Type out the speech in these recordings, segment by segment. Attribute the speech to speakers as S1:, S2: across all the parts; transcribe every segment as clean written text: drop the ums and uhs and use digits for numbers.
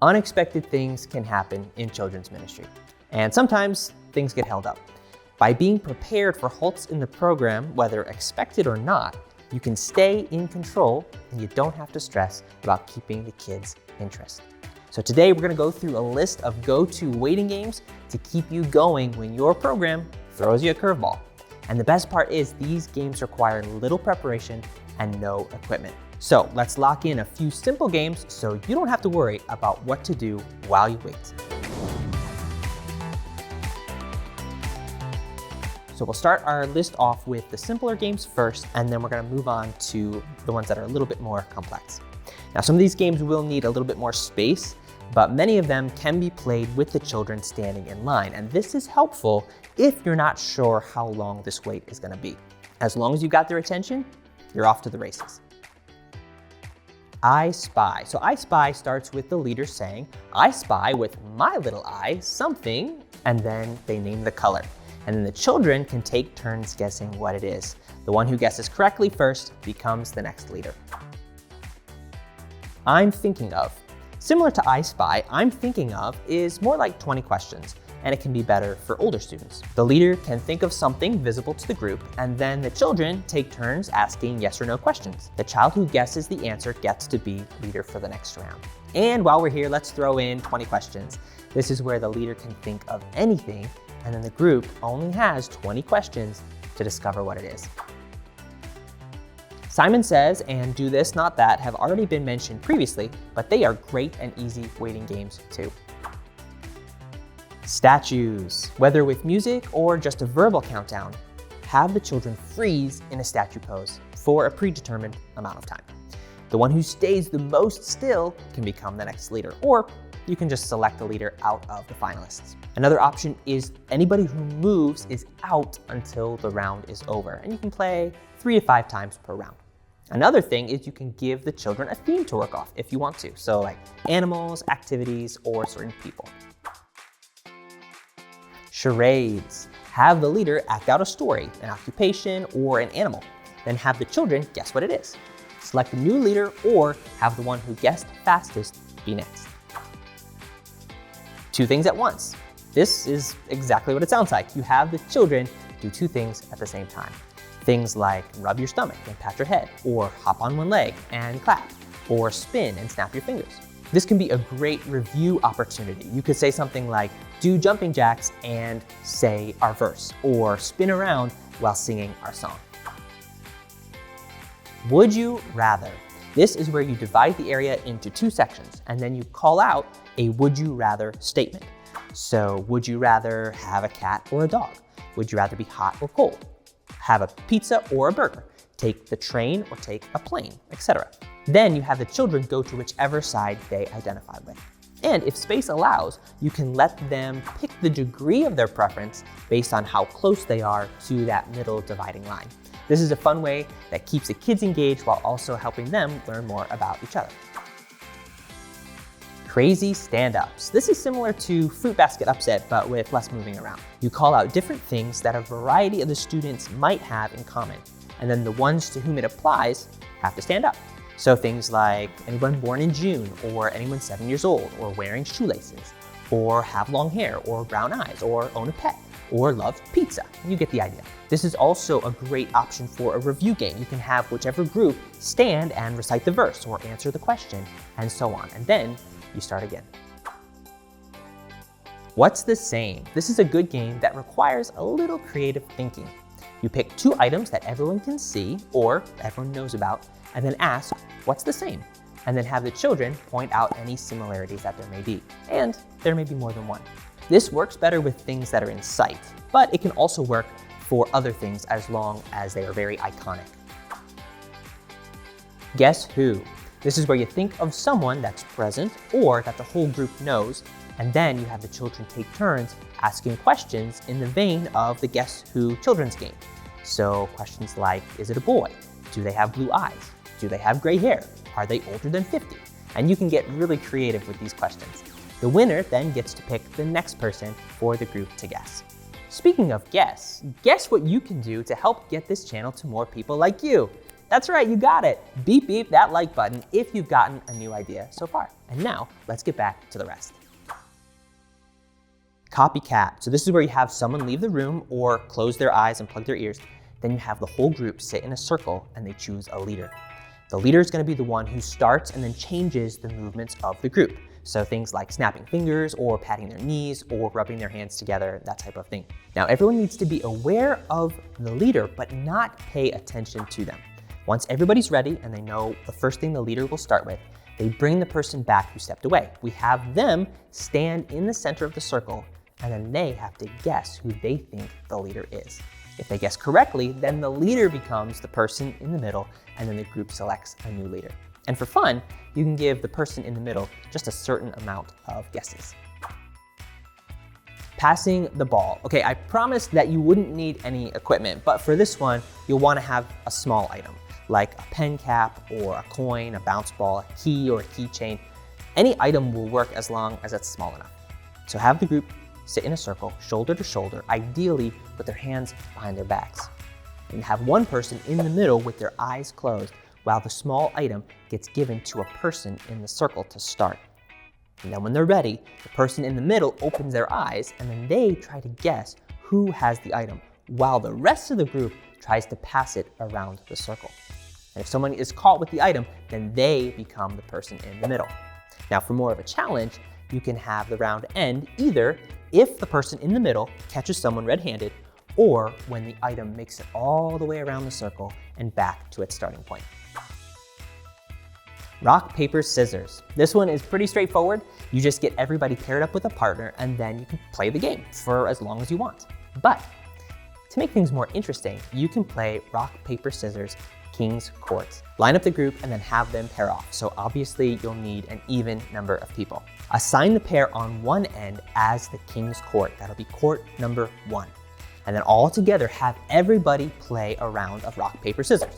S1: Unexpected things can happen in children's ministry, and sometimes things get held up. By being prepared for halts in the program, whether expected or not, you can stay in control and you don't have to stress about keeping the kids' interest. So today we're going to go through a list of go-to waiting games to keep you going when your program throws you a curveball. And the best part is these games require little preparation and no equipment. So let's lock in a few simple games so you don't have to worry about what to do while you wait. So we'll start our list off with the simpler games first, and then we're going to move on to the ones that are a little bit more complex. Now, some of these games will need a little bit more space, but many of them can be played with the children standing in line. And this is helpful if you're not sure how long this wait is going to be. As long as you got their attention, you're off to the races. I Spy. So I Spy starts with the leader saying, "I spy with my little eye something," and then they name the color. And then the children can take turns guessing what it is. The one who guesses correctly first becomes the next leader. I'm Thinking Of. Similar to I Spy, I'm Thinking Of is more like 20 questions, and it can be better for older students. The leader can think of something visible to the group, and then the children take turns asking yes or no questions. The child who guesses the answer gets to be leader for the next round. And while we're here, let's throw in 20 questions. This is where the leader can think of anything, and then the group only has 20 questions to discover what it is. Simon Says and Do This Not That have already been mentioned previously, but they are great and easy waiting games too. Statues. Whether with music or just a verbal countdown, have the children freeze in a statue pose for a predetermined amount of time. The one who stays the most still can become the next leader, or you can just select a leader out of the finalists. Another option is anybody who moves is out until the round is over, and you can play 3 to 5 times per round. Another thing is you can give the children a theme to work off if you want to, so like animals, activities, or certain people. Charades. Have the leader act out a story, an occupation, or an animal. Then have the children guess what it is. Select a new leader or have the one who guessed fastest be next. 2 things at once. This is exactly what it sounds like. You have the children do 2 things at the same time. Things like rub your stomach and pat your head, or hop on one leg and clap, or spin and snap your fingers. This can be a great review opportunity. You could say something like, do jumping jacks and say our verse, or spin around while singing our song. Would you rather? This is where you divide the area into 2 sections, and then you call out a would you rather statement. So would you rather have a cat or a dog? Would you rather be hot or cold? Have a pizza or a burger? Take the train or take a plane, etc. Then you have the children go to whichever side they identify with. And if space allows, you can let them pick the degree of their preference based on how close they are to that middle dividing line. This is a fun way that keeps the kids engaged while also helping them learn more about each other. Crazy stand-ups. This is similar to Fruit Basket Upset, but with less moving around. You call out different things that a variety of the students might have in common, and then the ones to whom it applies have to stand up. So things like anyone born in June, or anyone 7 years old, or wearing shoelaces, or have long hair, or brown eyes, or own a pet, or love pizza. You get the idea. This is also a great option for a review game. You can have whichever group stand and recite the verse, or answer the question, and so on. And then you start again. What's the Same? This is a good game that requires a little creative thinking. You pick 2 items that everyone can see or everyone knows about, and then ask, what's the same? And then have the children point out any similarities that there may be. And there may be more than one. This works better with things that are in sight, but it can also work for other things as long as they are very iconic. Guess Who? This is where you think of someone that's present or that the whole group knows, and then you have the children take turns asking questions in the vein of the Guess Who children's game. So questions like, is it a boy? Do they have blue eyes? Do they have gray hair? Are they older than 50? And you can get really creative with these questions. The winner then gets to pick the next person for the group to guess. Speaking of guess what you can do to help get this channel to more people like you. That's right, you got it. Beep beep that like button if you've gotten a new idea so far. And now let's get back to the rest. Copycat. So this is where you have someone leave the room or close their eyes and plug their ears. Then you have the whole group sit in a circle and they choose a leader. The leader is going to be the one who starts and then changes the movements of the group. So things like snapping fingers or patting their knees or rubbing their hands together, that type of thing. Now everyone needs to be aware of the leader but not pay attention to them. Once everybody's ready and they know the first thing the leader will start with, they bring the person back who stepped away. We have them stand in the center of the circle and then they have to guess who they think the leader is. If they guess correctly, then the leader becomes the person in the middle and then the group selects a new leader. And for fun, you can give the person in the middle just a certain amount of guesses. Passing the ball. Okay, I promised that you wouldn't need any equipment, but for this one, you'll want to have a small item, like a pen cap or a coin, a bounce ball, a key or a keychain. Any item will work as long as it's small enough. So have the group sit in a circle, shoulder to shoulder, ideally with their hands behind their backs. And have one person in the middle with their eyes closed while the small item gets given to a person in the circle to start. And then when they're ready, the person in the middle opens their eyes and then they try to guess who has the item, while the rest of the group tries to pass it around the circle. And if someone is caught with the item, then they become the person in the middle. Now for more of a challenge, you can have the round end either if the person in the middle catches someone red-handed or when the item makes it all the way around the circle and back to its starting point. Rock, paper, scissors. This one is pretty straightforward. You just get everybody paired up with a partner and then you can play the game for as long as you want. But to make things more interesting, you can play rock, paper, scissors, King's Court. Line up the group and then have them pair off. So obviously you'll need an even number of people. Assign the pair on one end as the King's Court. That'll be court number 1. And then all together have everybody play a round of rock, paper, scissors.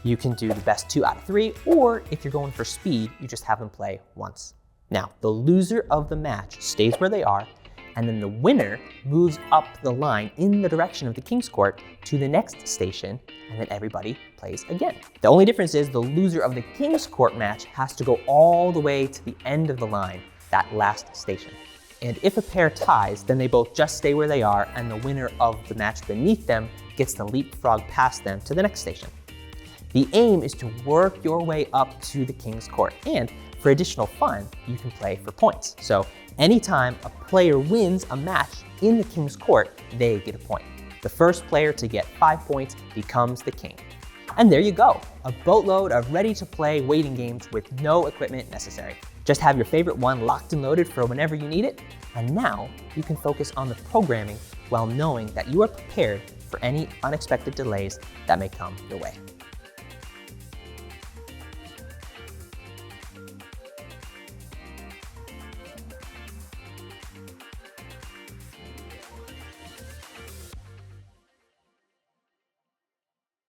S1: You can do the best 2 out of 3, or if you're going for speed, you just have them play once. Now, the loser of the match stays where they are, and then the winner moves up the line in the direction of the King's Court to the next station, and then everybody plays again. The only difference is the loser of the King's Court match has to go all the way to the end of the line, that last station. And if a pair ties, then they both just stay where they are, and the winner of the match beneath them gets to leapfrog past them to the next station. The aim is to work your way up to the King's Court, and for additional fun, you can play for points. So anytime a player wins a match in the King's Court, they get a point. The first player to get 5 points becomes the king. And there you go, a boatload of ready-to-play waiting games with no equipment necessary. Just have your favorite one locked and loaded for whenever you need it, and now you can focus on the programming while knowing that you are prepared for any unexpected delays that may come your way.